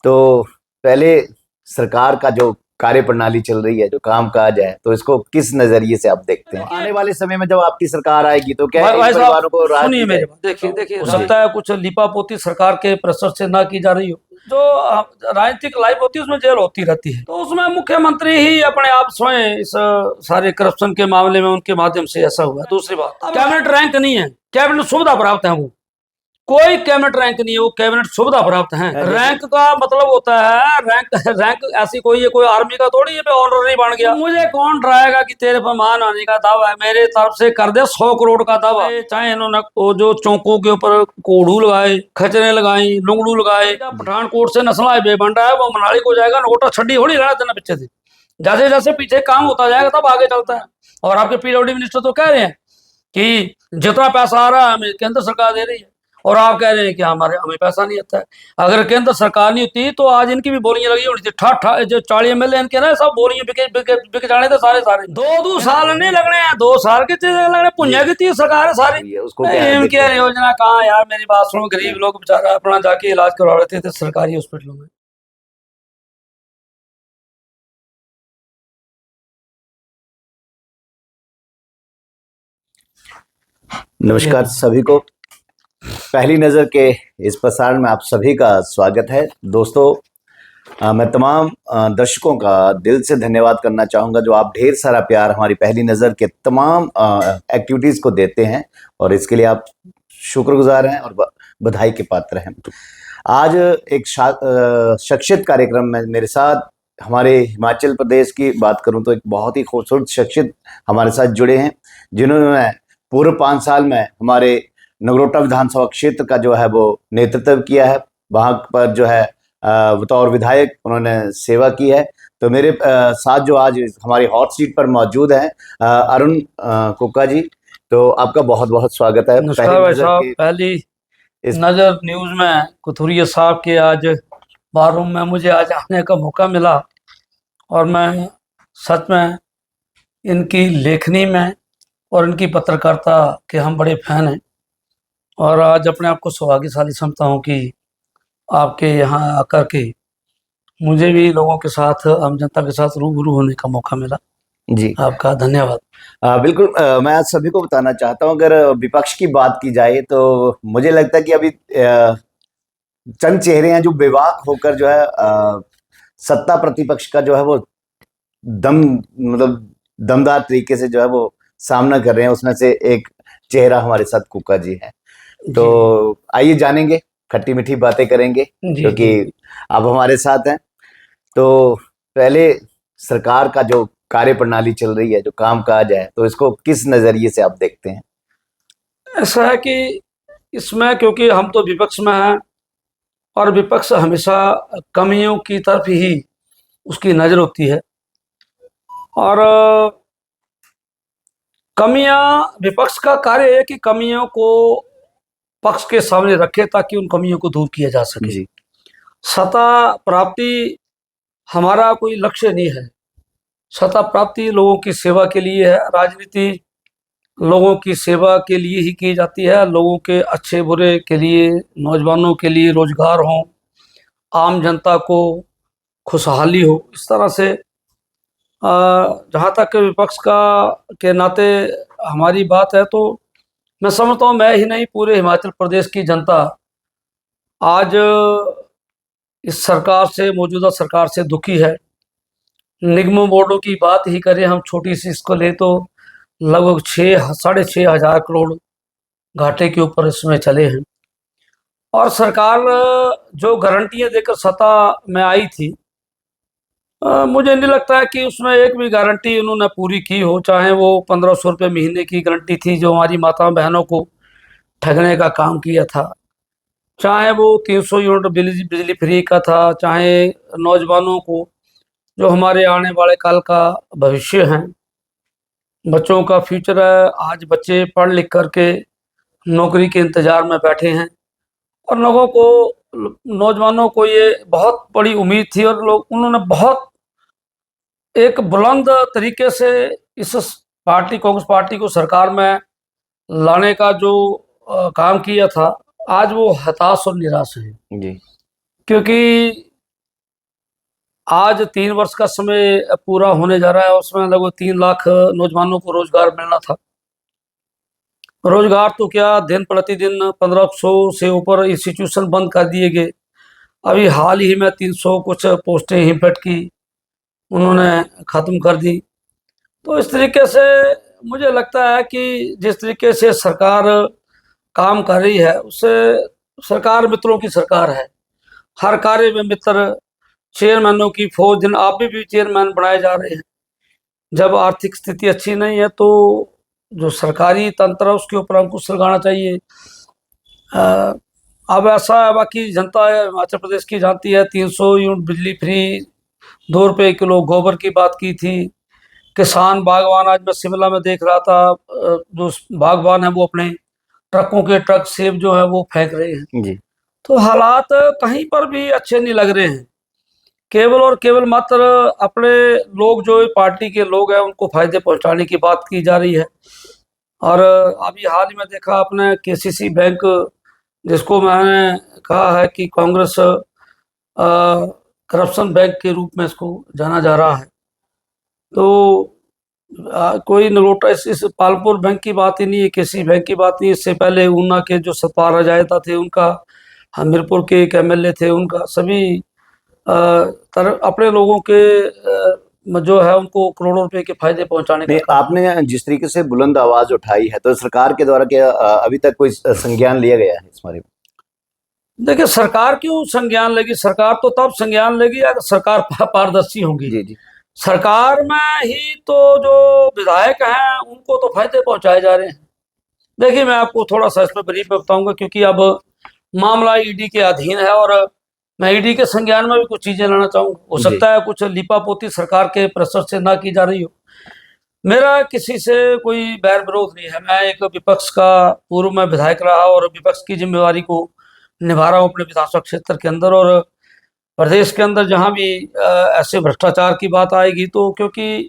तो पहले सरकार का जो कार्य प्रणाली चल रही है, जो काम काज है, तो इसको किस नजरिए से आप देखते हैं? आने वाले समय में जब आपकी सरकार आएगी तो क्या इन भाई साहब परिवारों को राहत सुनिए दी मेरी जाएगी? बात, देखिए हो जी। सकता है कुछ लिपापोती सरकार के प्रेशर से ना की जा रही हो। जो राजनीतिक लाइफ होती है उसमें जेल होती रहती है, तो उसमें मुख्यमंत्री ही अपने आप स्वयं इस सारे करप्शन के मामले में उनके माध्यम से ऐसा हुआ। दूसरी बात, कैबिनेट रैंक नहीं है, कैबिनेट सुविधा प्राप्त है। वो कोई कैबिनेट रैंक नहीं है, वो कैबिनेट सुविधा प्राप्त है। रैंक का मतलब होता है रैंक ऐसी कोई है, कोई आर्मी का थोड़ी है ऑनररी बन गया। मुझे कौन डराएगा कि तेरे पर मान आने का दावा है, मेरे तरफ से कर दे 100 करोड़ का दावा। चाहे इन्होंने वो जो चौकों के ऊपर कोड़ू लगाए, खचरे लगाई, लुंगड़ू लगाए, पठानकोट से नेशनल हाईवे बन रहा है, वो मनाली को जाएगा, नोटा छड़ी होड़ी रहना देना पीछे से। जैसे जैसे पीछे काम होता जाएगा तब आगे चलता है। और आपके पीडब्ल्यूडी मिनिस्टर तो कह रहे हैं कि जितना पैसा आ रहा है हमें केंद्र सरकार दे रही है, और आप कह रहे हैं कि हमें पैसा नहीं आता है। अगर केंद्र सरकार नहीं होती तो आज इनकी भी बोलियां लगी होनी थी। ठा ठा जो 40 एमएलए इनके ना सब बोलियां बिक जाने थे सारे सारे। दो साल नहीं लगने हैं, 2 साल के लगने। पुण्य की थी सरकार है सारी। उसको इनकी योजना कहाँ यार, मेरी बात सुनो, गरीब लोग बेचारा अपना जाके इलाज करवा लेते थे सरकारी हॉस्पिटलों में। नमस्कार सभी को, पहली नजर के इस प्रसारण में आप सभी का स्वागत है। दोस्तों, मैं तमाम दर्शकों का दिल से धन्यवाद करना चाहूँगा जो आप ढेर सारा प्यार हमारी पहली नज़र के तमाम एक्टिविटीज़ को देते हैं, और इसके लिए आप शुक्रगुजार हैं और बधाई के पात्र हैं। आज एक शख्सियत कार्यक्रम में मेरे साथ, हमारे हिमाचल प्रदेश की बात करूं तो एक बहुत ही खूबसूरत शख्सियत हमारे साथ जुड़े हैं, जिन्होंने पूर्व 5 साल में हमारे नगरोटा विधानसभा क्षेत्र का जो है वो नेतृत्व किया है। वहाँ पर जो है बतौर विधायक उन्होंने सेवा की है। तो मेरे साथ जो आज हमारी हॉट सीट पर मौजूद हैं अरुण कुक्का जी, तो आपका बहुत बहुत स्वागत है। पहली नजर न्यूज में कथुरिया साहब के आज बारूम में मुझे आज आने का मौका मिला, और मैं सच में इनकी लेखनी में और इनकी पत्रकारिता के हम बड़े फैन हैं, और आज अपने आप को सौभाग्यशाली समझता हूँ कि आपके यहाँ आकर के मुझे भी लोगों के साथ, आम जनता के साथ रूबरू होने का मौका मिला। जी, आपका धन्यवाद। बिल्कुल। मैं आज सभी को बताना चाहता हूँ, अगर विपक्ष की बात की जाए तो मुझे लगता है कि अभी चंद चेहरे हैं जो बेबाक होकर जो है सत्ता प्रतिपक्ष का जो है वो दमदार तरीके से जो है वो सामना कर रहे हैं। उसमें से एक चेहरा हमारे साथ कुक्का जी है। तो आइए जानेंगे, खट्टी मीठी बातें करेंगे, क्योंकि आप हमारे साथ हैं। तो पहले सरकार का जो कार्य प्रणाली चल रही है, जो काम काज है, तो इसको किस नजरिए से आप देखते हैं? ऐसा है कि इसमें क्योंकि हम तो विपक्ष में हैं, और विपक्ष हमेशा कमियों की तरफ ही उसकी नजर होती है, और कमियां, विपक्ष का कार्य है कि कमियों को पक्ष के सामने रखे ताकि उन कमियों को दूर किया जा सके। सत्ता प्राप्ति हमारा कोई लक्ष्य नहीं है। सत्ता प्राप्ति लोगों की सेवा के लिए है। राजनीति लोगों की सेवा के लिए ही की जाती है, लोगों के अच्छे बुरे के लिए, नौजवानों के लिए रोजगार हो, आम जनता को खुशहाली हो। इस तरह से जहाँ तक विपक्ष का के नाते हमारी बात है, तो मैं समझता हूँ मैं ही नहीं, पूरे हिमाचल प्रदेश की जनता आज इस सरकार से, मौजूदा सरकार से दुखी है। निगम बोर्डों की बात ही करें हम, छोटी सी इसको ले तो लगभग 6,500 करोड़ घाटे के ऊपर इसमें चले हैं। और सरकार जो गारंटियां देकर सत्ता में आई थी, मुझे नहीं लगता है कि उसमें एक भी गारंटी उन्होंने पूरी की हो। चाहे वो 1,500 रुपये महीने की गारंटी थी जो हमारी माता बहनों को ठगने का काम किया था, चाहे वो 300 यूनिट बिजली फ्री का था, चाहे नौजवानों को जो हमारे आने वाले काल का भविष्य है, बच्चों का फ्यूचर है। आज बच्चे पढ़ लिख करके नौकरी के इंतजार में बैठे हैं, और लोगों को, नौजवानों को ये बहुत बड़ी उम्मीद थी, और उन्होंने बहुत एक बुलंद तरीके से इस पार्टी, कांग्रेस पार्टी को सरकार में लाने का जो काम किया था। आज वो हताश और निराश हैं, जी। क्योंकि आज 3 वर्ष का समय पूरा होने जा रहा है, उसमें लगभग 3 लाख नौजवानों को रोजगार मिलना था। रोजगार तो क्या, दिन प्रतिदिन 1500 से ऊपर इंस्टीट्यूशन बंद कर दिए गए। अभी हाल ही में 300 कुछ पोस्टें हिमफेड की उन्होंने ख़त्म कर दी। तो इस तरीके से मुझे लगता है कि जिस तरीके से सरकार काम कर रही है, उससे सरकार मित्रों की सरकार है। हर कार्य में मित्र, चेयरमैनों की फौज, दिन आप भी चेयरमैन बनाए जा रहे हैं। जब आर्थिक स्थिति अच्छी नहीं है तो जो सरकारी तंत्र है उसके ऊपर अंकुश लगाना चाहिए। अ, अब ऐसा है, बाकी जनता है हिमाचल प्रदेश की जानती है, 300 यूनिट बिजली फ्री, 2 रुपये किलो गोबर की बात की थी। किसान बागवान, आज मैं शिमला में देख रहा था, जो बागवान है वो अपने ट्रकों के ट्रक सेब जो है वो फेंक रहे हैं। जी। तो हालात कहीं पर भी अच्छे नहीं लग रहे हैं। केवल और केवल मात्र अपने लोग, जो पार्टी के लोग हैं, उनको फायदे पहुंचाने की बात की जा रही है। और अभी हाल ही में देखा आपने केसीसी बैंक, जिसको मैंने कहा है कि कांग्रेस करप्शन बैंक के रूप में इसको जाना जा रहा है। तो कोई नलोटा इस पालपुर बैंक की बात ही नहीं है, किसी बैंक की बात नहीं। इससे पहले ऊना के जो सतपाल राजायता थे उनका, हमीरपुर के एक एमएलए थे उनका, सभी अपने लोगों के जो है उनको करोड़ों रुपए के फायदे पहुंचाने का नहीं, काम। आपने जिस तरीके से बुलंद आवाज उठाई है, तो सरकार के द्वारा क्या अभी तक कोई संज्ञान लिया गया है इस बारे में? देखिए, सरकार क्यों संज्ञान लेगी? सरकार तो तब संज्ञान लेगी अगर सरकार पारदर्शी होगी। जी जी। सरकार में ही तो जो विधायक हैं उनको तो फायदे पहुंचाए जा रहे हैं। देखिए, मैं आपको थोड़ा सा इसमें ब्रीफ में बताऊंगा, क्योंकि अब मामला ईडी के अधीन है और मैं ईडी के संज्ञान में भी कुछ चीजें लाना चाहूंगा। हो जी। सकता है कुछ लिपापोती सरकार के प्रेशर से ना की जा रही हो। मेरा किसी से कोई बैर विरोध नहीं है। मैं एक विपक्ष का पूर्व में विधायक रहा और विपक्ष की जिम्मेवारी को निभा रहा हूँ अपने विधानसभा क्षेत्र के अंदर और प्रदेश के अंदर। जहाँ भी ऐसे भ्रष्टाचार की बात आएगी, तो क्योंकि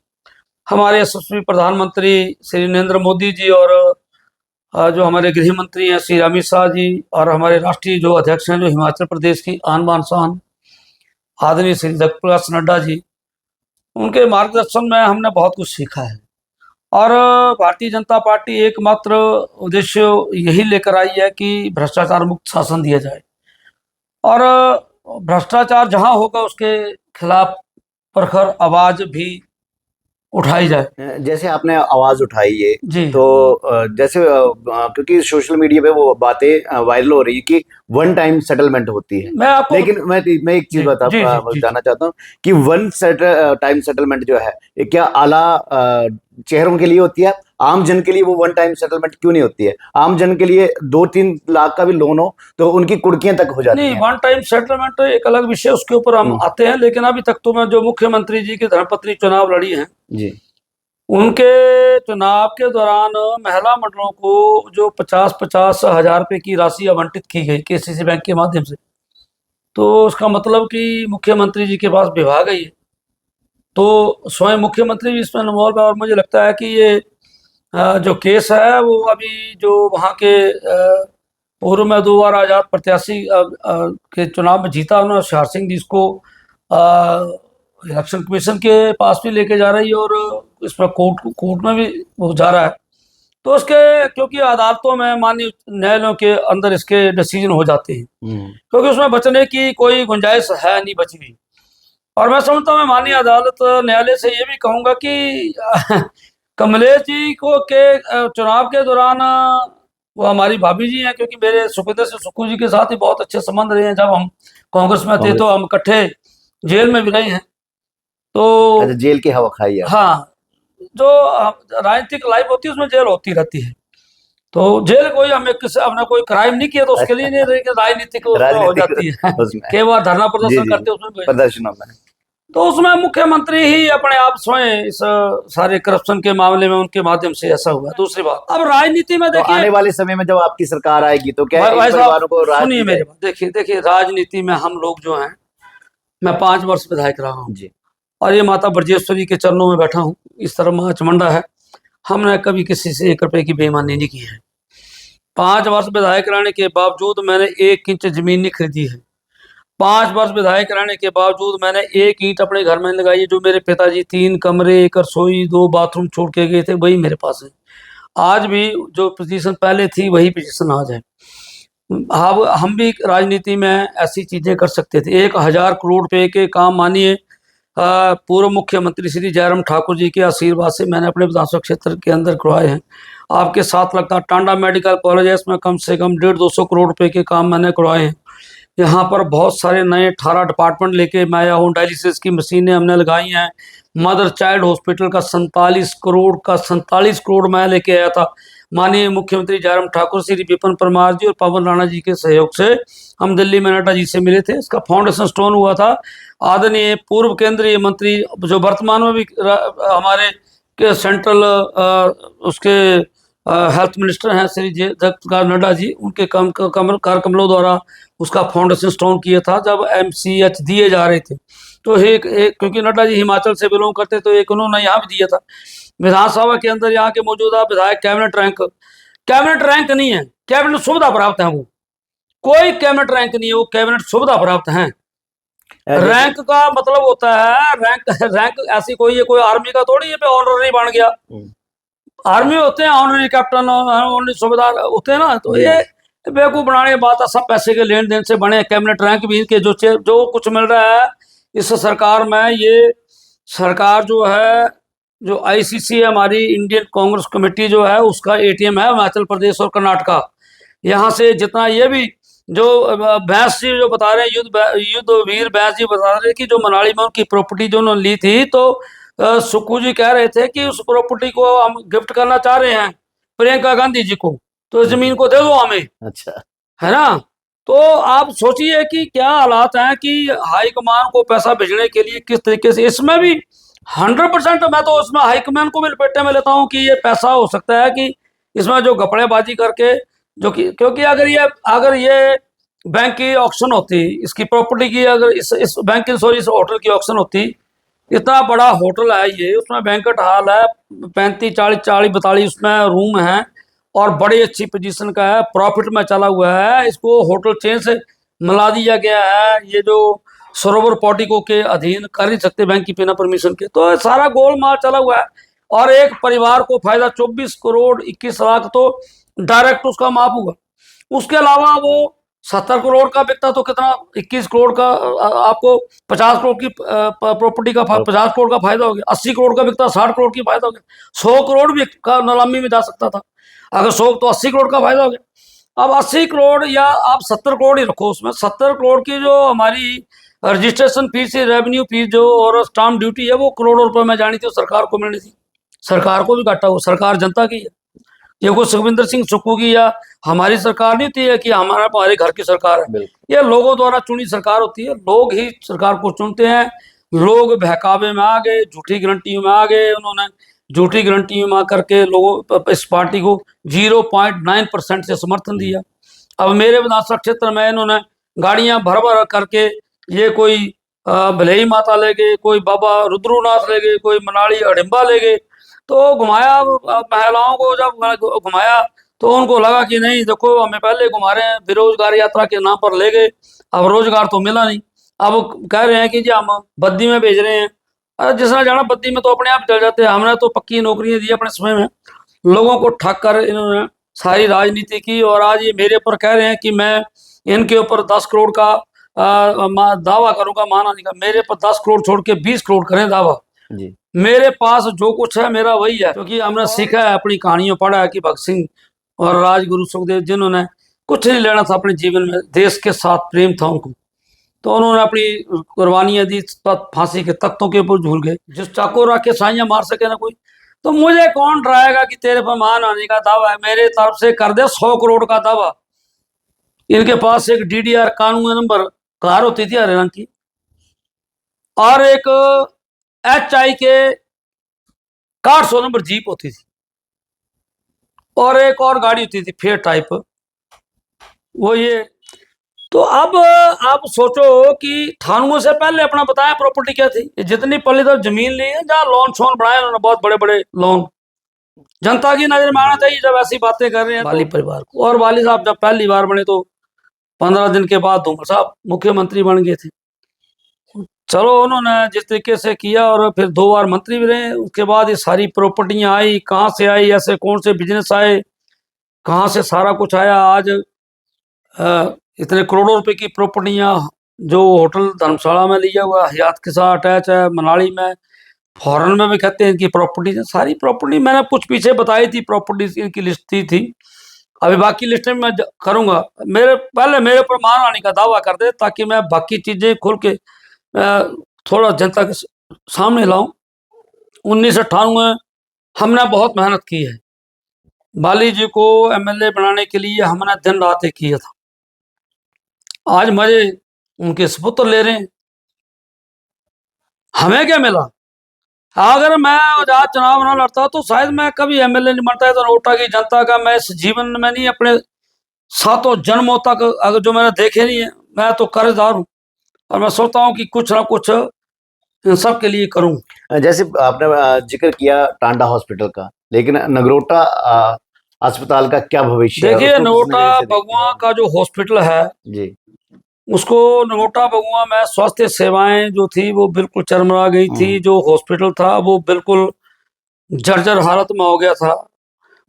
हमारे यशस्वी प्रधानमंत्री श्री नरेंद्र मोदी जी और जो हमारे गृह मंत्री हैं श्री अमित शाह जी, और हमारे राष्ट्रीय जो अध्यक्ष हैं, जो हिमाचल प्रदेश की आन बान शान आदरणीय श्री जगत प्रकाश नड्डा जी, उनके मार्गदर्शन में हमने बहुत कुछ सीखा है। और भारतीय जनता पार्टी एकमात्र उद्देश्य यही लेकर आई है कि भ्रष्टाचार मुक्त शासन दिया जाए, और भ्रष्टाचार जहां होगा उसके खिलाफ प्रखर आवाज भी उठाई जाए। जैसे आपने आवाज उठाई है, जी। तो जैसे क्योंकि सोशल मीडिया पे वो बातें वायरल हो रही है कि वन टाइम सेटलमेंट होती है, मैं आपको, लेकिन मैं एक चीज बताना चाहता हूँ कि वन टाइम सेटलमेंट जो है, ये क्या आला चेहरों के लिए होती है? आम जन के लिए वो वन टाइम सेटलमेंट क्यों नहीं होती है? आम जन के लिए 2-3 लाख का भी लोन हो तो उनकी कुर्कियां तक हो जाती नहीं, हैं। वन टाइम सेटलमेंट एक अलग विषय, उसके ऊपर हम आते हैं। लेकिन अभी तक तो मैं, जो मुख्यमंत्री जी की धर्मपत्नी चुनाव लड़ी हैं जी, उनके चुनाव के दौरान महिला मंडलों को जो 50-50 हजार रुपए की राशि आवंटित की गई केसीसी बैंक के माध्यम से, तो उसका मतलब कि मुख्यमंत्री जी के पास विभाग है ये, तो स्वयं मुख्यमंत्री भी इसमें इन्वॉल्व है। और मुझे लगता है कि ये जो केस है वो अभी जो वहाँ के पूर्व में 2 बार आजाद प्रत्याशी के चुनाव में जीता उन्होंने, होशियार सिंह जी, इसको इलेक्शन कमीशन के पास भी लेके जा रही है और इस पर कोर्ट में भी वो जा रहा है। तो उसके, क्योंकि अदालतों में, माननीय न्यायालयों के अंदर इसके डिसीजन हो जाते हैं, क्योंकि उसमें बचने की कोई गुंजाइश है नहीं बची हुई। और मैं समझता हूँ, मैं माननीय अदालत न्यायालय से ये भी कहूँगा कि कमलेश जी को के चुनाव के दौरान वो हमारी भाभी जी हैं, क्योंकि मेरे सुखदेव से सुक्खू जी के साथ ही बहुत अच्छे संबंध रहे हैं। जब हम कांग्रेस में थे तो हम इकट्ठे जेल में भी रहे हैं। तो अच्छा, जेल की हवा खाई है? हाँ, जो राजनीतिक लाइफ होती है उसमें जेल होती रहती है। तो जेल कोई, हमें किसी, हमने कोई क्राइम नहीं किया तो उसके लिए नहीं, लेकिन राजनीतिक हो जाती है कि वह धरना प्रदर्शन करते हैं उसमें प्रदर्शनों में, तो उसमें मुख्यमंत्री ही अपने आप स्वयं इस सारे करप्शन के मामले में उनके माध्यम से ऐसा हुआ। दूसरी बात, अब राजनीति में देखिए, आने वाले समय में जब आपकी सरकार आएगी तो क्या भाई परिवारों को राहत सुनिए दी मेरी जाएगी? बात, देखिए राजनीति में हम लोग जो हैं, मैं 5 वर्ष विधायक रहा हूँ जी। और ये माता ब्रजेश्वरी के चरणों में बैठा हूँ। इस तरह माँ चमुंडा है, हमने कभी किसी से 1 रुपए की बेईमानी नहीं की है। 5 वर्ष विधायक रहने के बावजूद मैंने 1 इंच जमीन नहीं खरीदी है। 5 वर्ष विधायक रहने के बावजूद मैंने एक ईंट अपने घर में नहीं लगाई। जो मेरे पिताजी 3 कमरे, एक रसोई, 2 बाथरूम छोड़ के गए थे, वही मेरे पास है। आज भी जो पोजीशन पहले थी वही पोजीशन आज है। अब हम भी राजनीति में ऐसी चीजें कर सकते थे। 1000 करोड़ रुपए के काम मानिए पूर्व मुख्यमंत्री श्री जयराम ठाकुर जी के आशीर्वाद से मैंने अपने विधानसभा क्षेत्र के अंदर करवाए हैं। आपके साथ लगता टांडा मेडिकल कॉलेज है, इसमें कम से कम 150-200 करोड़ रुपए के काम मैंने करवाए हैं। यहाँ पर बहुत सारे नए 18 डिपार्टमेंट लेके मैं आया हूँ। डायलिसिस की मशीनें हमने लगाई हैं। मदर चाइल्ड हॉस्पिटल का 47 करोड़ मैं लेके आया था। माननीय मुख्यमंत्री जयराम ठाकुर, श्री विपिन परमार जी और पवन राणा जी के सहयोग से हम दिल्ली में नड्डा जी से मिले थे। इसका फाउंडेशन स्टोन हुआ था। आदरणीय पूर्व केंद्रीय मंत्री जो वर्तमान में भी हमारे के सेंट्रल उसके हेल्थ मिनिस्टर हैं श्री जगत प्रकाश नड्डा जी, उनके कार्यकमलों द्वारा उसका फाउंडेशन स्टोन किया था जब MCH दिए जा रहे थे। तो एक क्योंकि नड्डा जी हिमाचल से बिलोंग करते, तो एक उन्होंने यहाँ भी दिया था। विधानसभा के अंदर यहाँ के मौजूदा विधायक कैबिनेट रैंक नहीं है, कैबिनेट सुविधा प्राप्त है। वो कोई कैबिनेट रैंक नहीं है, वो कैबिनेट सुविधा प्राप्त है। रैंक का मतलब होता है रैंक ऐसी कोई है, कोई आर्मी का थोड़ी है पे ऑनररी बन गया। आर्मी होते हैं ऑनररी कैप्टन, ऑनररी सूबेदार होते हैं ना। तो ये बेवकूफ बनाने की बात है। सब पैसे के लेन देन से बने। कैबिनेट रैंक भी इनके जो कुछ मिल रहा है इस सरकार में, ये सरकार जो है, जो ICC है हमारी इंडियन कांग्रेस कमेटी जो है, उसका ATM है हिमाचल प्रदेश और कर्नाटका। यहाँ से जितना ये भी जो बैस जी जो बता रहे हैं, युद्ध वीर बैस जी बता रहे हैं कि जो मनाली में उनकी प्रॉपर्टी जो उन्होंने ली थी, तो सुक्खू जी कह रहे थे कि उस प्रॉपर्टी को हम गिफ्ट करना चाह रहे हैं प्रियंका गांधी जी को, तो जमीन को दे दो हमें। अच्छा, है ना। तो आप सोचिए कि क्या हालात हैं कि हाईकमान को पैसा भेजने के लिए किस तरीके से। इसमें भी 100% मैं तो उसमें हाईकमान को भी लपेटे में लेता हूं कि ये पैसा हो सकता है कि इसमें जो घपड़ेबाजी करके जो कि, क्योंकि अगर ये बैंक की ऑक्शन होती, इसकी प्रॉपर्टी की, अगर इस बैंक की सॉरी इस होटल की ऑक्शन होती, इतना बड़ा होटल है ये, उसमें बैंकेट हॉल है 35-40-42 उसमें रूम है और बड़ी अच्छी पोजीशन का है, प्रॉफिट में चला हुआ है। इसको होटल चेन से मिला दिया गया है। ये जो सरोवर पोर्टिको के अधीन कर नहीं सकते बैंक की बिना परमिशन के, तो सारा गोलमाल चला हुआ है। और एक परिवार को फायदा 24 करोड़ 21 लाख तो डायरेक्ट उसका माफ हुआ। उसके अलावा वो 70 करोड़ का बिकता तो कितना 21 करोड़ का आपको 50 करोड़ की प्रॉपर्टी का 50 करोड़ का फायदा हो गया। 80 करोड़ का बिकता 60 करोड़ की फायदा हो गया। 100 करोड़ भी का नीलामी में जा सकता था। अगर 100 तो 80 करोड़ का फायदा हो गया। अब 80 करोड़ या आप 70 करोड़ ही रखो, उसमें 70 करोड़ की जो हमारी रजिस्ट्रेशन फीस, रेवेन्यू फीस जो और स्टाम्प ड्यूटी है, वो करोड़ों रुपए में जानी थी, सरकार को मिलनी थी। सरकार को भी घाटा हो, सरकार जनता की है। ये कोई सुखविंदर सिंह सुक्खू की या हमारी सरकार नहीं होती है कि हमारे घर की सरकार है। ये लोगों द्वारा चुनी सरकार होती है। लोग ही सरकार को चुनते हैं। लोग बहकावे में आ गए, झूठी गारंटियों में आ गए। उन्होंने झूठी गारंटियों में करके लोगों इस पार्टी को 0.9% से समर्थन दिया। अब मेरे विधानसभा क्षेत्र में इन्होंने गाड़ियां भर भर करके, ये कोई भलेही माता ले गए, कोई बाबा रुद्रनाथ ले गए, कोई मनाली अडिम्बा ले गए, तो घुमाया। महिलाओं को जब घुमाया तो उनको लगा कि नहीं देखो हमें पहले घुमा रहे हैं, बेरोजगार यात्रा के नाम पर ले गए। अब रोजगार तो मिला नहीं। अब कह रहे हैं कि जी हम बद्दी में भेज रहे हैं। अरे जिसने जाना बद्दी में तो अपने आप चल जाते हैं। हमने तो पक्की नौकरियां दी अपने समय में। लोगों को ठग कर इन्होंने सारी राजनीति की, और आज ये मेरे ऊपर कह रहे हैं कि मैं इनके ऊपर 10 करोड़ का दावा करूंगा। माना नहीं का, मेरे पर 10 करोड़ छोड़ के 20 करोड़ करें दावा जी। मेरे पास जो कुछ है मेरा वही है, क्योंकि हमने सीखा है, अपनी कहानियों पढ़ा है कि भगत सिंह और राजगुरु सुखदेव जिन्होंने कुछ नहीं लेना था अपने जीवन में, देश के साथ प्रेम था उनको, तो उन्होंने अपनी कुर्बानियां दी, फांसी के तख्तों के ऊपर झूल गए। जिस चाकू रख के साइयां मार सके ना कोई, तो मुझे कौन डराएगा कि तेरे पर मान आने का दावा है। मेरे तरफ से कर दे 100 करोड़ का दावा। इनके पास एक DDR कानूनी नंबर कार होती थी हरे रंग की, और एक HI के 400 नंबर जीप होती थी, और एक और गाड़ी होती थी फेयर टाइप, वो ये। तो अब आप सोचो कि थानुओं से पहले अपना बताया प्रॉपर्टी क्या थी। जितनी पल्ली तरफ जमीन ली है, जहाँ लोन शोन बनाए उन्होंने, बहुत बड़े बड़े लोन, जनता की नजर में आना चाहिए जब ऐसी बातें कर रहे हैं वाली परिवार को। और वाली साहब जब पहली बार बने तो 15 दिन के बाद धूमल साहब मुख्यमंत्री बन गए थे। चलो उन्होंने जिस तरीके से किया, और फिर 2 बार मंत्री भी रहे। उसके बाद ये सारी प्रॉपर्टियां आई, कहाँ से आई, ऐसे कौन से बिजनेस आए, कहाँ से सारा कुछ आया। आज इतने करोड़ों रुपए की प्रॉपर्टियां, जो होटल धर्मशाला में लिया हुआ हयात के साथ अटैच है, मनाली में, फॉरेन में भी कहते हैं इनकी प्रॉपर्टीज है। सारी प्रॉपर्टी मैंने कुछ पीछे बताई थी, प्रॉपर्टीज इनकी लिस्ट थी। अभी बाकी लिस्ट में मैं करूंगा। पहले मेरे ऊपर मानहानि का दावा कर दे, ताकि मैं बाकी चीजें खुल के थोड़ा जनता के सामने लाऊं। 1998 हमने बहुत मेहनत की है। बाली जी को एमएलए बनाने के लिए हमने दिन रात एक किया था। आज मजे उनके सपुत्र ले रहे हैं। हमें क्या मिला? अगर मैं आज चुनाव ना लड़ता तो शायद मैं कभी एमएलए नहीं बनता। तो नोटा की जनता का मैं इस जीवन में नहीं, अपने 7 जन्मों तक अगर जो मैंने देखे नहीं है, मैं तो कर्जदार हूँ। और मैं सोचता हूँ कि कुछ ना कुछ इन सब के लिए करूँ। जैसे आपने जिक्र किया टांडा हॉस्पिटल का, लेकिन नगरोटा अस्पताल का क्या भविष्य है? देखिए, उसको किस नगरोटा नजरिए से देखते बगुआ हैं? का जो हॉस्पिटल है, जी। उसको नगरोटा बगुआ में स्वास्थ्य सेवाएं जो थी वो बिल्कुल चरमरा गई थी। जो हॉस्पिटल था वो बिल्कुल जर्जर हालत में हो गया था।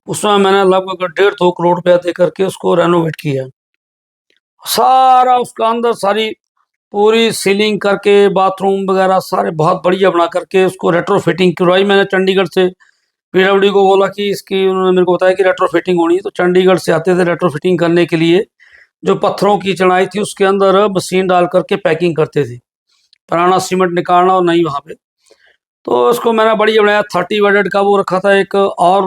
उसमें मैंने लगभग 1.5-2 करोड़ रुपया दे करके उसको रेनोवेट किया। सारा उसका अंदर सारी पूरी सीलिंग करके, बाथरूम वगैरह सारे बहुत बढ़िया बना करके उसको रेट्रो फिटिंग करवाई मैंने चंडीगढ़ से। पीडब्ल्यूडी को बोला कि इसकी, उन्होंने मेरे को बताया कि रेट्रो फिटिंग होनी है। तो चंडीगढ़ से आते थे रेट्रो फिटिंग करने के लिए। जो पत्थरों की चढ़ाई थी उसके अंदर मशीन डाल करके पैकिंग करते थे, पुराना सीमेंट निकालना और नहीं वहाँ पे। तो उसको मैंने बढ़िया बनाया। 30 बेडेड का वो रखा था एक, और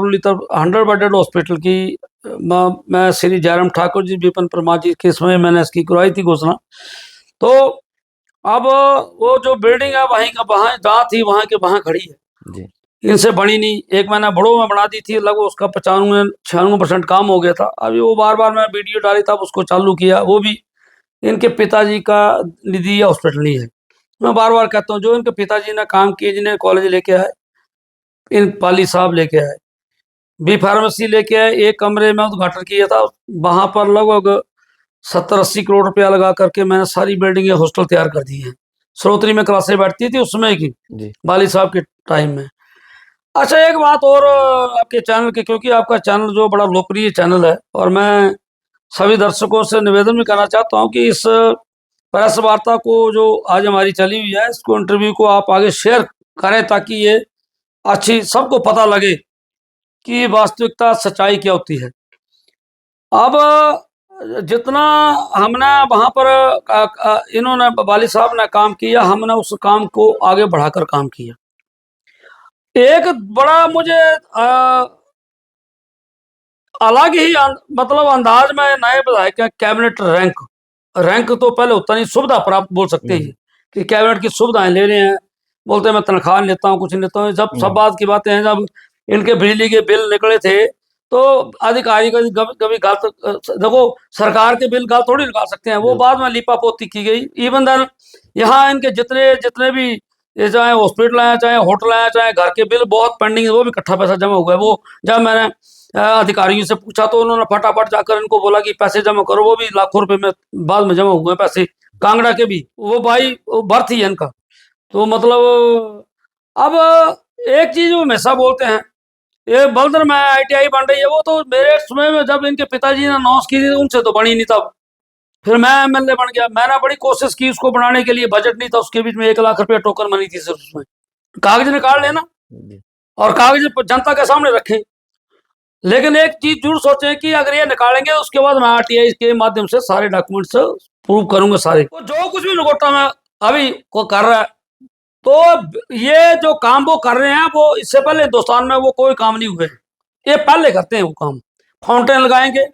100 बेडेड हॉस्पिटल की मैं श्री जयराम ठाकुर जी, विपिन परमार जी के समय मैंने इसकी करवाई थी घोषणा। तो अब वो जो बिल्डिंग है वहीं का वहाँ जहाँ थी वहाँ के वहाँ खड़ी है जी। इनसे बनी नहीं। एक मैंने बड़ों में बना दी थी, लगभग उसका 95-96% काम हो गया था। अभी वो बार बार मैं वीडियो डाली तब उसको चालू किया। वो भी इनके पिताजी का निधि हॉस्पिटल ही है। मैं बार बार कहता हूँ, जो इनके पिताजी ने काम किए, जिन्हें कॉलेज लेके आए, इन पाली साहब लेके आए, बी फार्मेसी लेके आए, एक कमरे में उद्घाटन किया था। वहां पर लगभग 70-80 करोड़ रुपया लगा करके मैंने सारी बिल्डिंगें हॉस्टल तैयार कर दी हैं। सरोत्री में क्लासें बैठती थी उसमें की, जी। बाली साहब के टाइम में। अच्छा, एक बात और आपके चैनल के, क्योंकि आपका चैनल जो बड़ा लोकप्रिय चैनल है, और मैं सभी दर्शकों से निवेदन भी करना चाहता हूँ कि इस प्रेस वार्ता को जो आज हमारी चली हुई है, इसको इंटरव्यू को आप आगे शेयर करें, ताकि ये अच्छी सबको पता लगे कि वास्तविकता सच्चाई क्या होती है। अब जितना हमने वहाँ पर इन्होंने वाली साहब ने काम किया, हमने उस काम को आगे बढ़ाकर काम किया। एक बड़ा मुझे अलग ही मतलब अंदाज में नए विधायक के कैबिनेट रैंक रैंक तो पहले होता नहीं, सुविधा प्राप्त बोल सकते हैं कि कैबिनेट की सुविधाएं ले रहे हैं। बोलते हैं मैं तनख्वाह नहीं लेता हूँ, कुछ नहीं लेता हूँ। जब सब बात की बातें हैं, जब इनके बिजली के बिल निकले थे तो अधिकारी का कभी गलत, देखो सरकार के बिल गलत थोड़ी निकाल सकते हैं, वो बाद में लिपा पोती की गई। इवन देन यहाँ इनके जितने जितने भी, ये चाहे हॉस्पिटल हैं, चाहे होटल हैं, चाहे घर के बिल बहुत पेंडिंग है, वो भी इकट्ठा पैसा जमा हुआ है। वो जब मैंने अधिकारियों से पूछा तो उन्होंने फटाफट जाकर इनको बोला कि पैसे जमा करो। वो भी लाखों रुपए में बाद में जमा हुए हैं पैसे, कांगड़ा के भी। वो भाई बर्थ ही है इनका। तो मतलब अब एक चीज वो हमेशा बोलते हैं, ये बल्दर में आईटीआई बन रही है, वो तो मेरे समय में जब इनके पिताजी ने अनाउंस की थी उनसे तो बनी नहीं तब। फिर मैं एमएलए बन गया, मैंने बड़ी कोशिश की उसको बनाने के लिए, बजट नहीं था उसके बीच में, 1 लाख रुपया टोकन बनी थी सिर्फ उसमें। कागज निकाल लेना और कागज जनता के सामने रखें। लेकिन एक चीज जरूर सोचें कि अगर ये निकालेंगे तो उसके बाद मैं आरटीआई के माध्यम से सारे डॉक्यूमेंट्स प्रूव करूंगा सारे। तो जो कुछ भी नगोटा में अभी को कर रहा है, तो ये जो काम वो कर रहे हैं, वो इससे पहले हिंदुस्तान में वो कोई काम नहीं हुए। ये पहले करते हैं वो काम। फाउंटेन लगाएंगे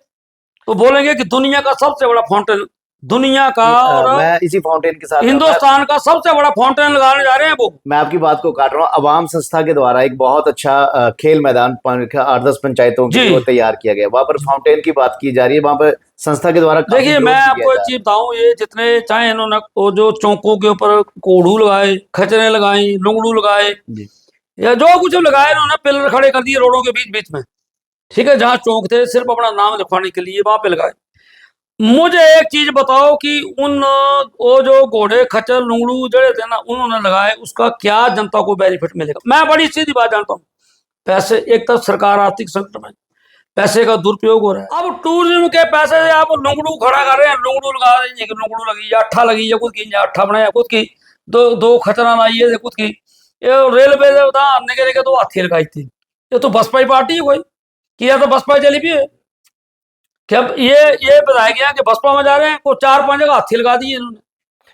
तो बोलेंगे कि दुनिया का सबसे बड़ा फाउंटेन, दुनिया का, और मैं इसी फाउंटेन के साथ हिंदुस्तान का सबसे बड़ा फाउंटेन लगाने जा रहे हैं वो। मैं आपकी बात को काट रहा हूँ। अवाम संस्था के द्वारा एक बहुत अच्छा खेल मैदान 8-10 पंचायतों के लिए तैयार किया गया, वहां पर फाउंटेन की बात की जा रही है। वहां पर संस्था के द्वारा देखिए, मैं आपको एक चीज बताऊं, ये जितने चाहे इन्होंने वो जो चौकों के ऊपर कोढ़ू लगाए, खचरे लगाई, लुंगड़ू लगाए, या जो कुछ लगाए, इन्होंने पिलर खड़े कर दिए रोडों के बीच बीच में। ठीक है, जहाँ चौक थे सिर्फ अपना नाम लिखवाने के लिए वहां पे लगाए। मुझे एक चीज बताओ कि उन वो जो घोड़े खच्चर लुंगड़ू जड़े थे ना उन्होंने लगाए, उसका क्या जनता को बेनिफिट मिलेगा? मैं बड़ी सीधी बात जानता हूँ। पैसे, एक तरफ सरकार आर्थिक संकट में, पैसे का दुरुपयोग हो रहा है। अब टूरिज्म के पैसे से आप लुंगड़ू खड़ा कर रहे हैं, लुंगड़ू लगा रहे हैं कि लुंगड़ू लगी या अट्ठा लगी या खुद की, या अट्ठा बनाया खुद की, दो दो खतरा लाइए थे खुद की। ये रेलवे से बता निके निके तो हाथी लगाई थी। ये तो बसपा ही पार्टी है कोई, किया तो बसपा चली भी है कि अब ये बताया गया कि बसपा में जा रहे हैं, को 4-5 जगह हाथी लगा दिए इन्होंने।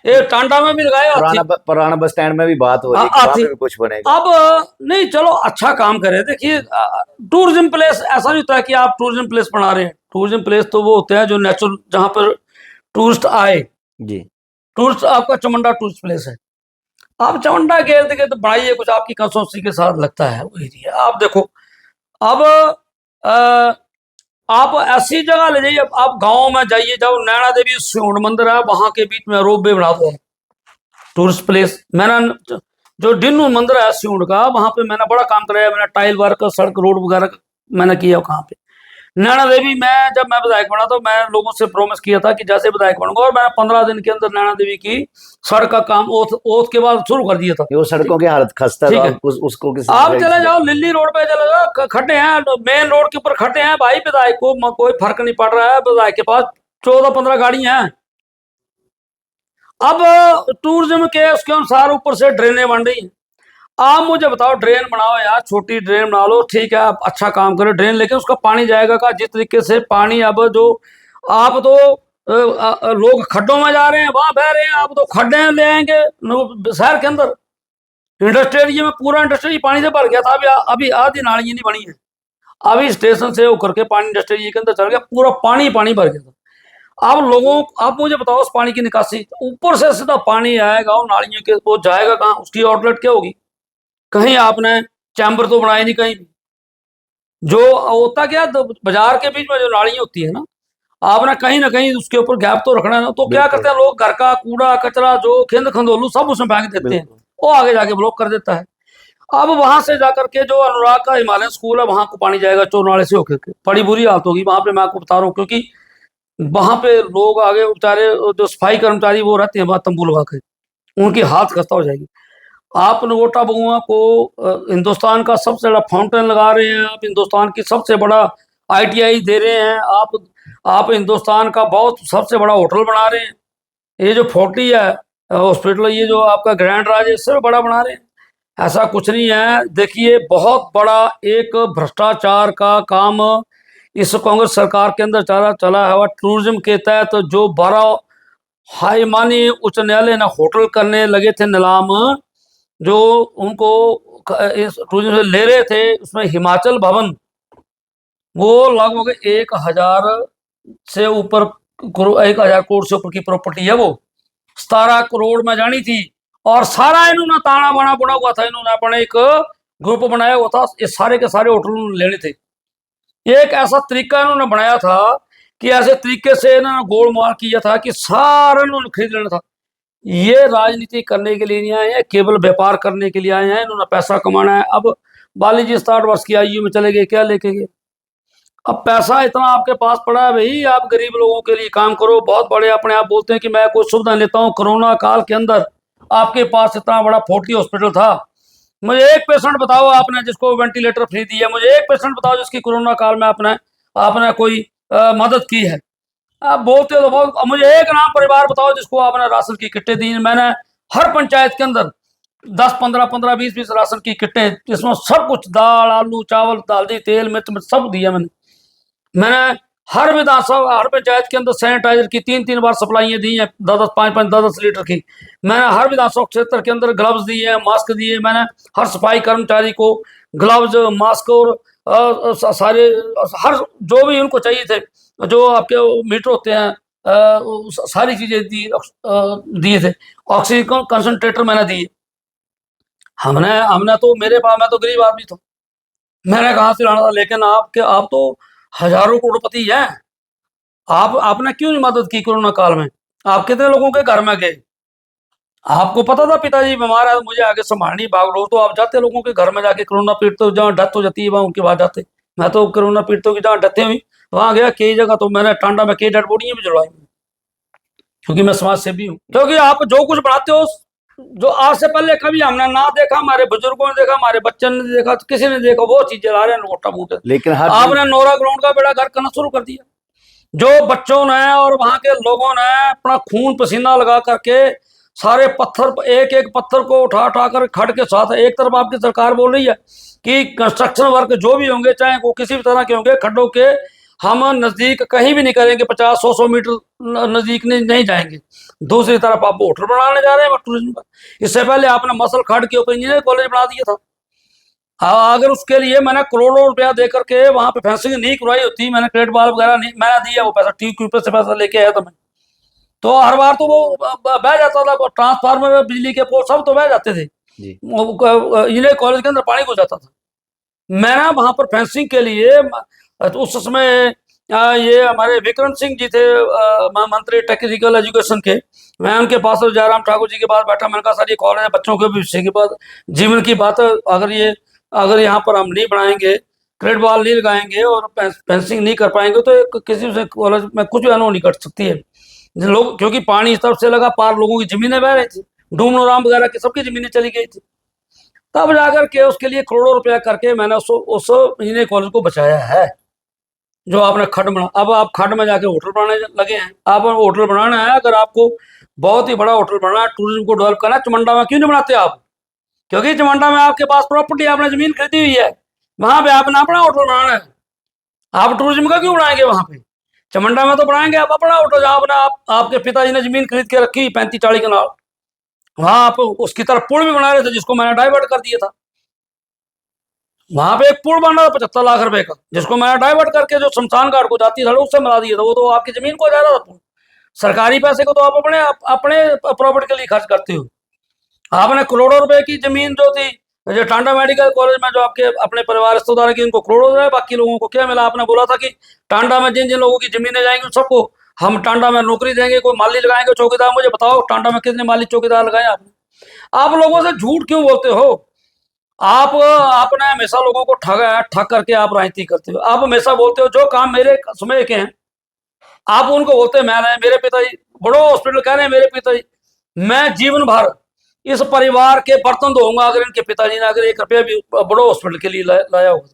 ये टांडा में भी लगाए हाथी, पुराना बस स्टैंड में भी बात हो रही है कि वहां हाथी। पे भी कुछ बनेगा। अब नहीं, चलो अच्छा काम करे। देखिए टूरिज्म प्लेस ऐसा नहीं होता है कि आप टूरिज्म प्लेस बना रहे हैं। टूरिज्म प्लेस तो वो होते हैं जो नेचुरल, जहां पर टूरिस्ट आए। जी। टूरिस्ट आपका चमंडा टूरिस्ट प्लेस है, आप चमंडा के इर्द गिर्द बढ़ाइए कुछ आपकी कंसोर्सी के साथ लगता है वो एरिया। आप देखो, अब आप ऐसी जगह ले जाइए, आप गांव में जाइए, जाओ नैना देवी सूर्य मंदिर है, वहां के बीच में रोप वे बना दो टूरिस्ट प्लेस। मैंने जो डिन्नू मंदिर है सिउड़ का, वहां पे मैंने बड़ा काम कराया, मैंने टाइल वर्क, सड़क रोड वगैरह मैंने किया वहां पे। नैना देवी में जब मैं विधायक बना तो मैं लोगों से प्रॉमिस किया था कि जैसे विधायक बनूंगा, और मैंने 15 दिन के अंदर नैना देवी की सड़क का काम ओथ ओथ के बाद शुरू कर दिया था। वो सड़कों की हालत खस्ता है, ठीक तो है। आप उसको किस आप चले जाओ लिल्ली रोड पे, चले जाओ, खड्डे हैं मेन रोड के ऊपर, खड्डे हैं भाई। विधायक को कोई फर्क नहीं पड़ रहा है, विधायक के पास 14-15 गाड़ियां हैं। अब टूरिज्म के उसके अनुसार ऊपर से ड्रेनें बन रही हैं। आप मुझे बताओ, ड्रेन बनाओ यार, छोटी ड्रेन बना लो, ठीक है, आप अच्छा काम करो ड्रेन, लेकिन उसका पानी जाएगा का? जिस तरीके से पानी अब जो आप तो लोग खड्डों में जा रहे हैं, वहां बह रहे हैं, आप तो खड्डे ले आएंगे शहर के अंदर। इंडस्ट्रियल एरिया में पूरा इंडस्ट्रियल पानी से भर गया था, अभी आधी नाली नहीं बनी है। अभी स्टेशन से होकर के पानी इंडस्ट्रियल एरिया के अंदर चल गया, पूरा पानी पानी भर गया था। अब लोगों, आप मुझे बताओ, उस पानी की निकासी, ऊपर से सीधा पानी आएगा और नालियों के, वो जाएगा कहाँ? उसकी आउटलेट क्या होगी? कहीं आपने चैम्बर तो बनाए नहीं कहीं भी। जो होता क्या, बाजार के बीच में जो नालियां होती है ना, आपने कहीं ना कहीं उसके ऊपर गैप तो रखना है ना। तो क्या करते हैं लोग, घर का कूड़ा कचरा जो खिंद खंदोलू सब उसमें फेंक देते हैं, वो आगे जाके ब्लॉक कर देता है। अब वहां से जाकर के जो अनुराग का हिमालयन स्कूल है, वहां को पानी जाएगा चोर नाले से होकर के, बड़ी बुरी हालत होगी वहां पे, मैं आपको बता रहा हूँ। क्योंकि वहां पे लोग आगे बेचारे जो सफाई कर्मचारी वो रहते हैं वहां तंबू लगा के, उनकी हालत खस्ता हो जाएगी। आप नगोटा बगुआ को हिंदुस्तान का सबसे बड़ा फाउंटेन लगा रहे हैं, आप हिंदुस्तान की सबसे बड़ा आईटीआई दे रहे हैं, आप हिंदुस्तान का बहुत सबसे बड़ा होटल बना रहे हैं। ये जो 40 है हॉस्पिटल, ये जो आपका ग्रैंड राज है, इससे बड़ा बना रहे हैं। ऐसा कुछ नहीं है। देखिए बहुत बड़ा एक भ्रष्टाचार का काम इस कांग्रेस सरकार के अंदर चला है। टूरिज्म के तहत जो 12 हाई माननीय उच्च न्यायालय ने होटल करने लगे थे नीलाम, जो उनको इस टूरिज्म से ले रहे थे, उसमें हिमाचल भवन वो लगभग 1,000 से ऊपर 1,000 करोड़ से ऊपर की प्रॉपर्टी है। वो 17 करोड़ में जानी थी, और सारा इन्होंने ताना बाना बुना हुआ था। इन्होंने अपना एक ग्रुप बनाया हुआ था, ये सारे के सारे होटल लेने थे। ये एक ऐसा तरीका इन्होंने बनाया था कि ऐसे तरीके से इन्होंने गोलमाल किया था कि सारा इन्होंने खरीद लेना था। ये राजनीति करने के लिए नहीं आए हैं, केवल व्यापार करने के लिए आए हैं, इन्होंने पैसा कमाना है। अब बालीजी 60 वर्ष की आयु में चले गए, क्या लेके गए? अब पैसा इतना आपके पास पड़ा है भाई, आप गरीब लोगों के लिए काम करो। बहुत बड़े अपने आप बोलते हैं कि मैं कोई सुविधा लेता हूँ। कोरोना काल के अंदर आपके पास इतना बड़ा 40 हॉस्पिटल था, मुझे एक पेशेंट बताओ आपने जिसको वेंटिलेटर फ्री दिया, मुझे एक पेशेंट बताओ जिसकी कोरोना काल में आपने आपने कोई मदद की है। आप बोलते हो तो बहुत, मुझे एक नाम परिवार बताओ जिसको आपने राशन की किटें दी। मैंने हर पंचायत के अंदर 10-15, 15, 20 राशन की किटें, जिसमें सब कुछ, दाल आलू चावल दाल तेल मिर्च सब दिया मैंने हर विधानसभा हर पंचायत के अंदर सैनिटाइजर की 3-3 बार सप्लाई दी है, 10-10, 5-5, 10-10 लीटर की। मैंने हर विधानसभा क्षेत्र के अंदर ग्लव्स दिए हैं, मास्क दिए। मैंने हर सफाई कर्मचारी को ग्लव्स, मास्क और सारे हर जो भी उनको चाहिए थे, जो आपके मीटर होते हैं, सारी चीजें दिए थे। ऑक्सीजन कंसंट्रेटर मैंने दिए। हमने हमने तो, मेरे पास, मैं तो गरीब आदमी था, मैंने कहाँ से लाना था? लेकिन आप तो हजारों करोड़पति हैं, आपने क्यों नहीं मदद की कोरोना काल में? आप कितने लोगों के घर में गए? आपको पता था पिताजी बीमार है, मुझे आगे संभालनी भागदौड़, तो आप जाते लोगों के घर में जाके, कोरोना पीड़ितों जहाँ डेथ हो जाती है वहां उनके बाद जाते। मैं तो कोरोना पीड़ितों की जहाँ डेथें हुई वहां गया, कई जगह तो मैंने टांडा में कई डेड बॉडियां भी जलवाई, क्योंकि मैं समाज सेवी हूँ। क्योंकि आप जो कुछ बनाते हो, जो आज से पहले कभी हमने ना देखा, हमारे बुजुर्गों ने देखा, हमारे बच्चों ने देखा, तो किसी ने देखा, वो चीजें ला रहे हैं लोटा बूटे। लेकिन हर आपने नोरा ग्राउंड का बेड़ा गर्क करना शुरू कर दिया। जो बच्चों ने और वहां के लोगों ने अपना खून पसीना लगा करके सारे पत्थर, एक एक पत्थर को उठा उठा कर खड़ के साथ, एक तरफ आपकी सरकार बोल रही है कि कंस्ट्रक्शन वर्क जो भी होंगे, चाहे वो किसी भी तरह के होंगे, खड्डों के हम नजदीक कहीं भी नहीं करेंगे, 50-100 मीटर नजदीक नहीं जाएंगे। दूसरी तरफ आप होटल बनाने जा रहे हैं टूरिज्म का। इससे पहले आपने मसल खड़ के ऊपर इंजीनियर कॉलेज बना दिया था। अगर उसके लिए मैंने करोड़ों रुपया दे करके वहां पे फेंसिंग नहीं करवाई होती, मैंने क्रेट बाल वगैरह नहीं मैंने दिया, वो पैसा टी क्यू से पैसा लेके आया था मैं, तो हर बार तो वो बह जाता था, ट्रांसफार्मर, बिजली के पोल सब तो बह जाते थे, इंजीनियर कॉलेज के अंदर पानी घुस जाता था। मैंने वहां पर फेंसिंग के लिए, तो उस समय ये हमारे विक्रम सिंह जी थे मंत्री टेक्निकल एजुकेशन के, मैं उनके पास जयराम ठाकुर जी के पास बैठा, मैंने कहा सर ये कॉलेज है बच्चों के भविष्य की बात, जीवन की बात है, अगर यहाँ पर हम नहीं बनाएंगे, क्रेड बॉल नहीं लगाएंगे और फेंसिंग नहीं कर पाएंगे, तो किसी से कॉलेज में कुछ भी अनो नहीं कर सकती है लोग, क्योंकि पानी इस तरफ से लगा, पार लोगों की जमीनें बह रही थी, डूमनोराम वगैरह की सबकी जमीनें चली गई थी। तब जाकर के उसके लिए करोड़ों रुपया करके मैंने उस इंजीनियरिंग कॉलेज को बचाया है, जो आपने खड्ड बना। अब आप खड्ड में जाके होटल बनाने लगे हैं। आप होटल बनाना है, अगर आपको बहुत ही बड़ा होटल बनाना है, टूरिज्म को डेवलप करना है, चमंडा में क्यों नहीं बनाते आप? क्योंकि चमंडा में आपके पास प्रॉपर्टी, आपने जमीन खरीदी हुई है, वहां पे आपने अपना होटल बनाना है। आप टूरिज्म का क्यों बनाएंगे वहां पे? चमंडा में तो बनाएंगे आप अपना होटल, जहां आपने आपके पिताजी ने जमीन खरीद के रखी 35-40 कनाल, वहां आप उसकी तरफ पुल भी बना रहे थे, जिसको मैंने डाइवर्ट कर दिया था। वहां पे एक पुल बन रहा था 75 लाख रुपए का, जिसको मैंने डाइवर्ट करके जो शमशान घाट को जाती सड़क उससे मिला दिया था। वो तो आपकी जमीन को जा रहा था पुल। सरकारी पैसे को तो आप अपने प्रॉपर्टी के लिए खर्च करते हो। आपने करोड़ों रुपए की जमीन जो थी, जो टांडा मेडिकल कॉलेज में जो आपके अपने परिवार रिश्तेदार की, उनको करोड़ों रुपए, बाकी लोगों को क्या मिला? आपने बोला था कि टांडा में जिन जिन लोगों की जमीनें जाएंगी उन सबको हम टांडा में नौकरी देंगे, कोई माली लगाएंगे, चौकीदार। मुझे बताओ टांडा में कितने माली चौकीदार लगाए आपने? आप लोगों से झूठ क्यों बोलते हो? आपने हमेशा लोगों को ठग करके आप राजनीति करते हो। आप हमेशा बोलते हो जो काम मेरे समय के हैं, आप उनको बोलते हैं मैं मेरे पिताजी बड़ो हॉस्पिटल कह रहे हैं, मेरे पिताजी, मैं जीवन भर इस परिवार के बर्तन धोऊंगा अगर इनके पिताजी ने अगर 1 रुपया भी बड़ो हॉस्पिटल के लिए लाया होगा।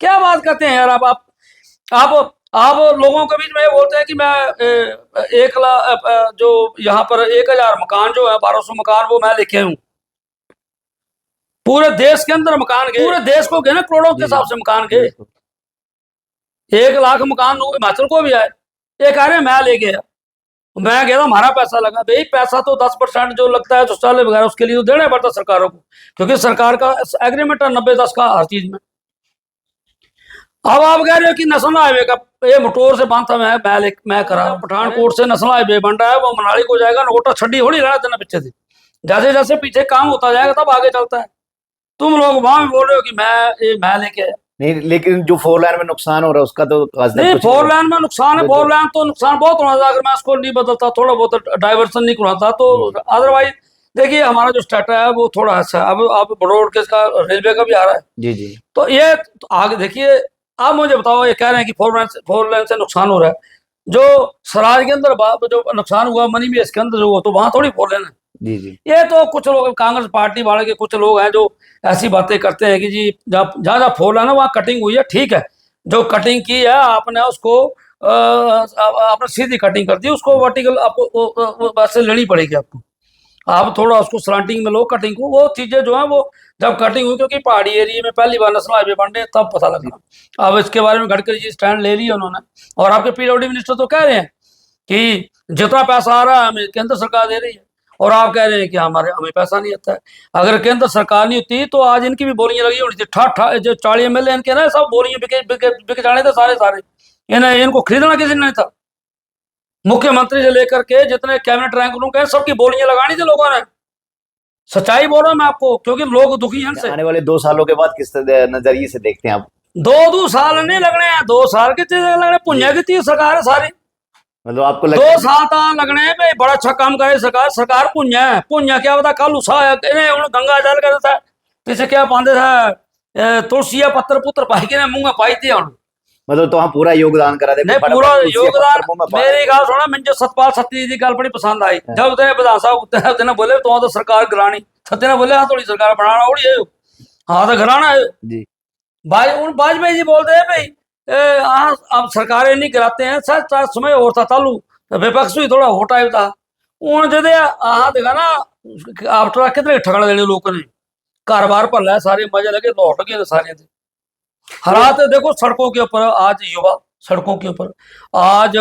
क्या बात करते हैं यार आप लोगों के बीच में ये बोलते हैं कि मैं 1 लाख जो यहाँ पर 1000 मकान जो है, 1200 मकान वो मैं लेके हूँ। पूरे देश के अंदर मकान गए, पूरे देश को गए ना, करोड़ों के हिसाब से मकान गए। 1 लाख मकान हिमाचल को भी आए, ये कह रहे हैं मैं ले गया, मैं गया था, हमारा पैसा लगा। भाई पैसा तो 10% जो लगता है शौचालय वगैरह उसके लिए तो देना पड़ता सरकारों को, क्योंकि सरकार का एग्रीमेंट है 90-10 का हर चीज में। अब आप कह रहे हो कि नेशनल हाईवे का ये मोटोर से बांधा मैं करा, पठानकोट से नेशनल हाईवे बन रहा है, वो मनाली को जाएगा, नोटा छड्डी थोड़ी रहना देना पीछे से, जैसे जैसे पीछे काम होता जाएगा तब आगे चलता है। तुम लोग वहां भी बोल रहे हो कि मैं लेके आया। नहीं, लेकिन जो 4 लाइन में नुकसान हो रहा है उसका तो नहीं, 4 लाइन में नुकसान है, 4 लाइन तो नुकसान बहुत होना था अगर मैं उसको नहीं बदलता, थोड़ा बहुत डाइवर्सन नहीं कराता तो। अदरवाइज देखिए हमारा जो स्टार्टर है वो थोड़ा अच्छा है। अब रोड के इसका रेलवे का भी आ रहा है जी जी, तो ये आगे देखिए। आप मुझे बताओ, ये कह रहे हैं कि 4 लाइन से नुकसान हो रहा है, जो सराज के अंदर जो नुकसान हुआ मनी बेस के अंदर जो हुआ, तो वहां थोड़ी 4 लाइन है। जी जी, ये तो कुछ लोग कांग्रेस पार्टी वाले के कुछ लोग हैं जो ऐसी बातें करते हैं कि जी जहाँ 4 लाइन है वहाँ कटिंग हुई है, ठीक है, जो कटिंग की है आपने उसको आपने सीधी कटिंग कर दी, उसको वर्टिकल आपको वैसे लेनी पड़ेगी आपको। आप थोड़ा उसको स्लांटिंग में लो कटिंग को, वो चीजें जो है वो जब कटिंग हुई, क्योंकि पहाड़ी एरिया में पहली बार नेशनल हाईवे बन रहे हैं तब पता लगा। अब इसके बारे में गडकरी जी स्टैंड ले लिया उन्होंने, और आपके पीडब्ल्यूडी मिनिस्टर तो कह रहे हैं कि जितना पैसा आ रहा है हमें केंद्र सरकार दे रही है, और आप कह रहे हैं कि हमें पैसा नहीं आता है। अगर केंद्र सरकार नहीं होती तो आज इनकी भी बोलियां लगी होनी थी। जो 40 MLA इनके ना सब बोलियां बिके जाने थे सारे इनको खरीदना किसी ने नहीं था। मुख्यमंत्री से लेकर के जितने कैबिनेट रैंक के सबकी बोलियां लगानी थी लोगों ने। सच्चाई बोल रहा हूं मैं आपको, क्योंकि लोग दुखी हैं इनसे। आने वाले 2 सालों के बाद किस नजरिए से देखते हैं आप? 2 साल नहीं लगने हैं, 2 साल के चीज लगने, पुंजा की थी सरकार है सारी, मतलब आपको 2 साल तक लगने भाई, बड़ा अच्छा काम करे सरकार पुंजा है। पुंजा क्या बता कल उसा गंगा जल कर था पीछे क्या पाते था तुलसिया पत्थर पुत्र पाई के मुंह में पाई थी। मतलब तो पूरा योगदान करा दे नहीं पूरा योगदान मेरी गल सुना मुझे सतपाल सत्ती की गल बड़ी पसंद आई जब उतने विधान साहब ने बोले तो सरकार गिरानी सत्ती ने बोले हाँ थोड़ी सरकार बनाना उड़ी है हाँ तो गिराना है जी वाजपेयी जी बोलते हैं भाई हाँ अब सरकारें नहीं गिराते हैं सच समय और था तालू विपक्ष भी थोड़ा हो टाइप था हूँ जदे आह देखा ना आफ्टर कितने ठगण देने लोगों ने कारोबार पर लै सारे मजे लगे लौट गए सारे हालात देखो सड़कों के ऊपर आज युवा सड़कों के ऊपर आज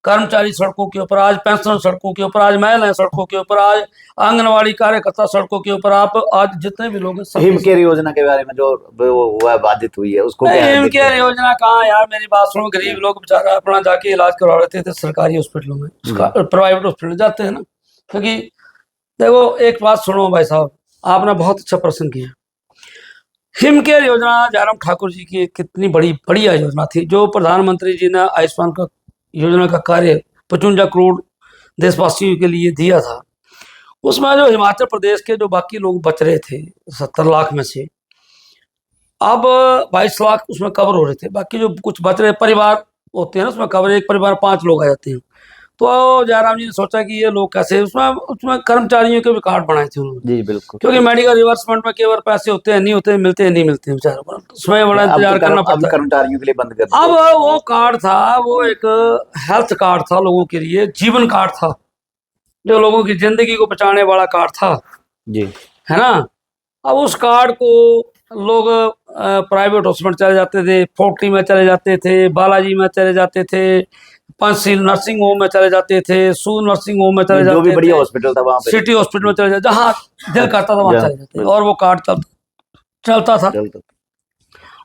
कर्मचारी सड़कों के ऊपर आज पेंशन सड़कों के ऊपर आज महिलाएं सड़कों के ऊपर आज आंगनवाड़ी कार्यकर्ता सड़कों के ऊपर आप आज जितने भी लोग हिम केयर योजना के बारे में जो वो हुआ बाधित हुई है उसको हिम केयर योजना कहाँ यार मेरी बात सुनो गरीब लोग बेचारा अपना जाके इलाज करवा लेते थे सरकारी हॉस्पिटलों में प्राइवेट हॉस्पिटल जाते हैं ना क्योंकि देखो एक बात सुनो भाई साहब आपने बहुत अच्छा प्रश्न किया हिम केयर योजना जयराम ठाकुर जी की कितनी बढ़िया योजना थी जो प्रधानमंत्री जी ने आयुष्मान का योजना का कार्य 55 करोड़ देशवासियों के लिए दिया था उसमें जो हिमाचल प्रदेश के जो बाकी लोग बच रहे थे 70 लाख में से अब 22 लाख उसमें कवर हो रहे थे बाकी जो कुछ बच रहे परिवार होते हैं ना उसमें कवर एक परिवार 5 लोग आ जाते हैं तो जयराम जी ने सोचा कि ये लोग कैसे उसमें कर्मचारियों के भी कार्ड बनाए थे उन्होंने जी बिल्कुल क्योंकि मेडिकल रिवर्समेंट में केवल पैसे होते हैं नहीं होते मिलते हैं नहीं मिलते हैं बेचारों को उसमें बड़ा इंतजार करना पड़ता है कर्मचारियों के लिए बंद कर अब वो कार्ड था वो एक हेल्थ कार्ड था लोगों के लिए जीवन कार्ड था जो लोगों की जिंदगी को बचाने वाला कार्ड था जी है ना अब उस कार्ड को लोग प्राइवेट हॉस्पिटल चले जाते थे फोर्टी में चले जाते थे बालाजी में चले जाते थे पंचशील नर्सिंग होम में चले जाते थे सू नर्सिंग होम में चले जाते थे जो भी बढ़िया हॉस्पिटल था वहां पे सिटी हॉस्पिटल में चले जाते जहाँ दिल करता था वहां चले जाते और वो कार्ड चलता था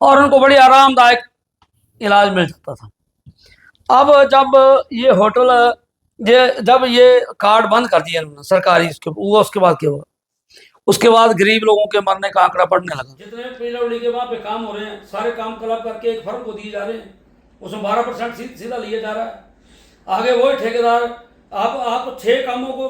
और उनको बड़ी आरामदायक इलाज मिल जाता था अब जब ये होटल जब ये कार्ड बंद कर दिया उन्होंने सरकारी उसके बाद क्या हुआ उसके बाद गरीब लोगों के मरने का आंकड़ा बढ़ने लगा जितने पीडब्ल्यूडी के वहां पे काम हो रहे हैं सारे काम क्लब करके एक फर्म को दिए जा रहे हैं उसमें 12% सीधा लिया जा रहा है आगे वही ठेकेदार आप 6 कामों को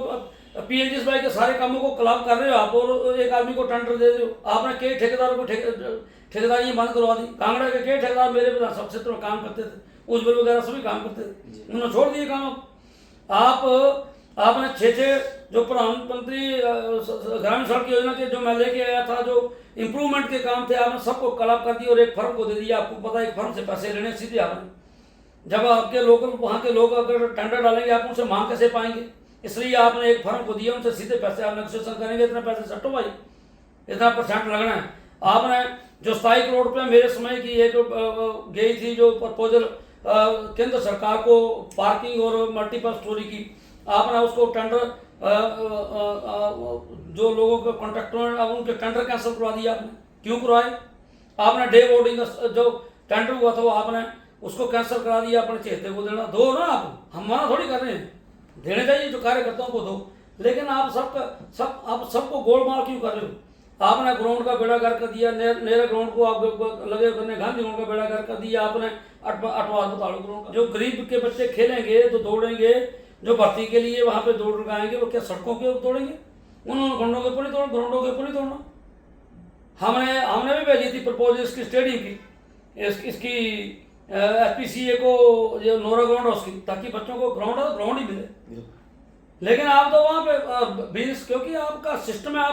पीएनजी भाई के सारे कामों को क्लब कर रहे हो आप और एक आदमी को टेंडर दे रहे हो आपने कई ठेकेदारों को ठेकेदारी बंद करवा दी कांगड़ा के कई ठेकेदार मेरे सब क्षेत्र में काम करते थे उस बिल वगैरह सभी काम करते थे उन्होंने छोड़ दिए काम आपने 6 जो प्रधानमंत्री ग्रामीण सड़क योजना के जो मैं लेके आया था जो इम्प्रूवमेंट के काम थे आपने सबको क्लब कर दिया और एक फर्म को दे दिया आपको पता है एक फर्म से पैसे लेने सीधे आपने जब आपके लोकल वहाँ के लोग अगर टेंडर डालेंगे आप उनसे मांग कैसे पाएंगे इसलिए आपने एक फर्म को दिया उनसे सीधे पैसे आप नेगोशिएशन करेंगे इतने पैसे सट्टो भाई इतना % लगना है आपने जो 27 करोड़ रुपये मेरे समय की एक गई थी जो प्रपोजल केंद्र सरकार को पार्किंग और मल्टीपल स्टोरी की आपने उसको टेंडर जो लोगों के कॉन्ट्रैक्टर अब उनके टेंडर कैंसिल करवा दिया आपने क्यों करवाए आपने डे बोर्डिंग जो टेंडर हुआ था वो आपने उसको कैंसिल करा दिया अपने चेहते को देना दो ना आप हम मना थोड़ी कर रहे हैं देने चाहिए जो कार्यकर्ताओं को दो लेकिन आप सबको गोलमाल क्यों कर रहे हो आपने ग्राउंड का बेड़ा कर दिया नेहरा ग्राउंड को आप लगे करने गांधी ग्राउंड का बेड़ा कर दिया आपने अटवा बताड़ो ग्राउंड का जो गरीब के बच्चे खेलेंगे तो दौड़ेंगे जो भर्ती के लिए वहाँ पे दौड़ लगाएंगे वो क्या सड़कों के ऊपर दौड़ेंगे उन्होंने ग्राउंडों के ऊपर नहीं दौड़ना ग्राउंडों के ऊपर नहीं दौड़ना हमने भी भेजी थी प्रपोजल इसकी स्टेडियम की इसकी SPCA को जो नोरा ग्राउंड है उसकी ताकि बच्चों को ग्राउंड ही मिले लेकिन आप तो वहाँ पे बिजनेस क्योंकि आपका सिस्टम है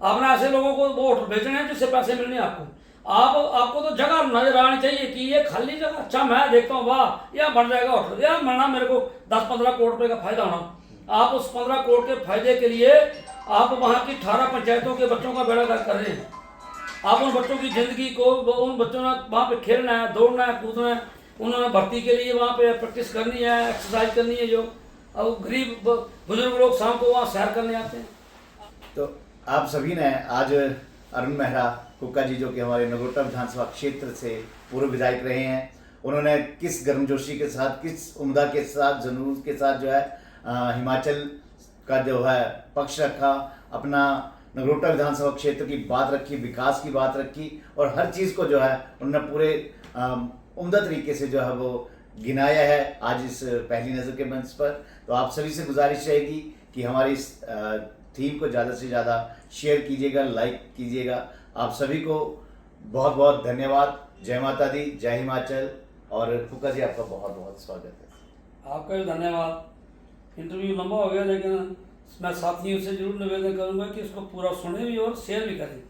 आपने ऐसे लोगों को वो होटल भेजने हैं जिससे पैसे मिलने हैं आपको तो जगह नजर आनी चाहिए कि ये खाली जगह अच्छा मैं देखता हूँ वाह यह बन जाएगा होटल यार मरना मेरे को 10-15 करोड़ रुपए का फायदा होना आप उस 15 करोड़ के फायदे के लिए आप वहाँ की 18 पंचायतों के बच्चों का बेड़ा गर्क कर रहे हैं आप उन बच्चों की जिंदगी को उन बच्चों ने वहाँ पे खेलना है दौड़ना है कूदना है उन्होंने भर्ती के लिए वहाँ पे प्रैक्टिस करनी है एक्सरसाइज करनी है जो अब गरीब बुजुर्ग लोग शाम को वहाँ सैर करने आते हैं तो आप सभी ने आज अरुण मेहरा कुक्का जी जो कि हमारे नगरोटा विधानसभा क्षेत्र से पूर्व विधायक रहे हैं उन्होंने किस गर्मजोशी के साथ किस उम्दा के साथ जुनून के साथ जो है हिमाचल का जो है पक्ष रखा अपना नगरोटा विधानसभा क्षेत्र की बात रखी विकास की बात रखी और हर चीज़ को जो है उन्होंने पूरे उम्दा तरीके से जो है वो गिनाया है आज इस पहली नज़र के मंच पर। तो आप सभी से गुजारिश रहेगी कि हमारी इस थीम को ज़्यादा से ज़्यादा शेयर कीजिएगा लाइक कीजिएगा। आप सभी को बहुत बहुत धन्यवाद। जय माता दी, जय हिमाचल, और फूका जी आपका बहुत बहुत स्वागत है। आपका भी धन्यवाद। इंटरव्यू लंबा हो गया, लेकिन मैं साथियों से जरूर निवेदन करूंगा कि इसको पूरा सुने भी और शेयर भी करें।